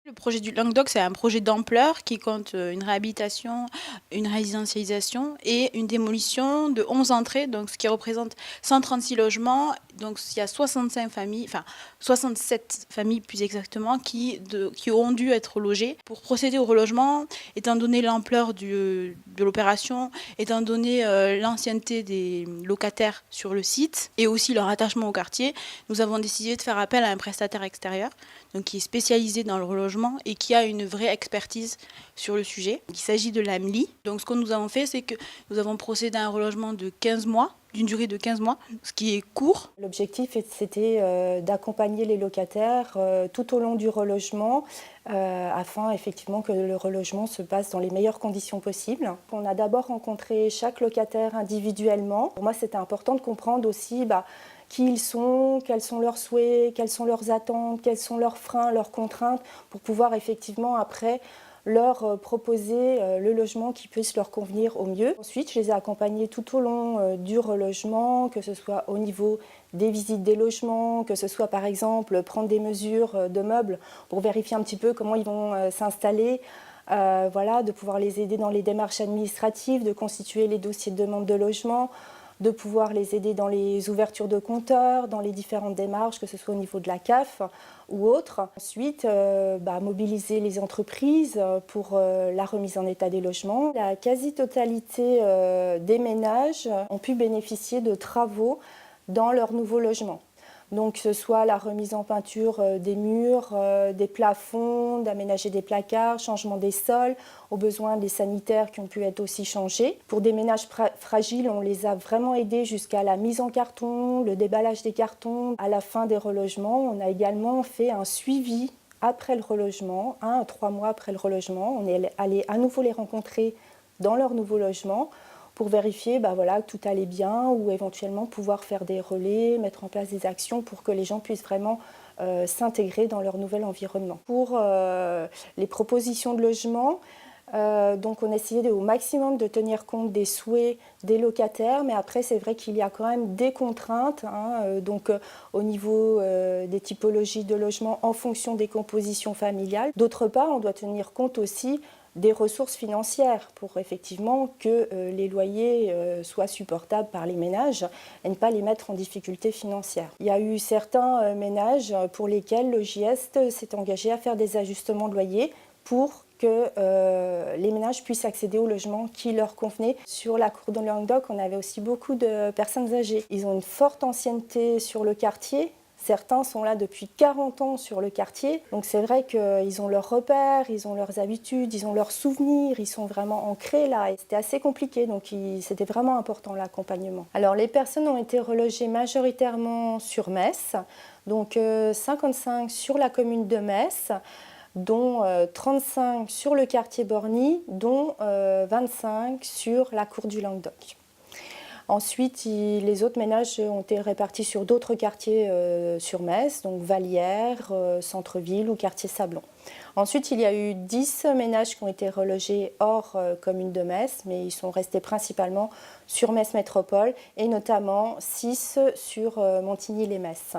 Le projet du Languedoc, c'est un projet d'ampleur qui compte une réhabilitation, une résidentialisation et une démolition de 11 entrées, donc ce qui représente 136 logements. Donc il y a 65 familles, enfin 67 familles plus exactement, qui ont dû être logées. Pour procéder au relogement, étant donné l'ampleur de l'opération, étant donné l'ancienneté des locataires sur le site et aussi leur attachement au quartier, nous avons décidé de faire appel à un prestataire extérieur, donc qui est spécialisé dans le relogement et qui a une vraie expertise sur le sujet. Il s'agit de l'AMLI. Donc ce que nous avons fait, c'est que nous avons procédé à un relogement de 15 mois, d'une durée de 15 mois, ce qui est court. L'objectif, c'était d'accompagner les locataires tout au long du relogement afin effectivement que le relogement se passe dans les meilleures conditions possibles. On a d'abord rencontré chaque locataire individuellement. Pour moi, c'était important de comprendre aussi qui ils sont, quels sont leurs souhaits, quelles sont leurs attentes, quels sont leurs freins, leurs contraintes, pour pouvoir effectivement après leur proposer le logement qui puisse leur convenir au mieux. Ensuite, je les ai accompagnés tout au long du relogement, que ce soit au niveau des visites des logements, que ce soit par exemple prendre des mesures de meubles pour vérifier un petit peu comment ils vont s'installer, voilà, de pouvoir les aider dans les démarches administratives, de constituer les dossiers de demande de logement, de pouvoir les aider dans les ouvertures de compteurs, dans les différentes démarches, que ce soit au niveau de la CAF ou autre. Ensuite, mobiliser les entreprises pour la remise en état des logements. La quasi-totalité des ménages ont pu bénéficier de travaux dans leur nouveau logement. Donc que ce soit la remise en peinture des murs, des plafonds, d'aménager des placards, changement des sols, aux besoins des sanitaires qui ont pu être aussi changés. Pour des ménages fragiles, on les a vraiment aidés jusqu'à la mise en carton, le déballage des cartons. À la fin des relogements, on a également fait un suivi après le relogement, 1 à 3 mois après le relogement. On est allé à nouveau les rencontrer dans leur nouveau logement pour vérifier que tout allait bien ou éventuellement pouvoir faire des relais, mettre en place des actions pour que les gens puissent vraiment s'intégrer dans leur nouvel environnement. Pour les propositions de logement, donc on essayait au maximum de tenir compte des souhaits des locataires, mais après c'est vrai qu'il y a quand même des contraintes, au niveau des typologies de logement en fonction des compositions familiales. D'autre part, on doit tenir compte aussi des ressources financières pour effectivement que les loyers soient supportables par les ménages et ne pas les mettre en difficulté financière. Il y a eu certains ménages pour lesquels le GIEST s'est engagé à faire des ajustements de loyer pour que les ménages puissent accéder au logement qui leur convenait. Sur la cour de Languedoc, on avait aussi beaucoup de personnes âgées. Ils ont une forte ancienneté sur le quartier. Certains sont là depuis 40 ans sur le quartier, donc c'est vrai qu'ils ont leurs repères, ils ont leurs habitudes, ils ont leurs souvenirs, ils sont vraiment ancrés là. Et c'était assez compliqué, donc c'était vraiment important l'accompagnement. Alors les personnes ont été relogées majoritairement sur Metz, donc 55 sur la commune de Metz, dont 35 sur le quartier Borny, dont 25 sur la cour du Languedoc. Ensuite, les autres ménages ont été répartis sur d'autres quartiers sur Metz, donc Vallières, Centre-Ville ou quartier Sablon. Ensuite, il y a eu 10 ménages qui ont été relogés hors commune de Metz, mais ils sont restés principalement sur Metz Métropole et notamment 6 sur Montigny-les-Metz.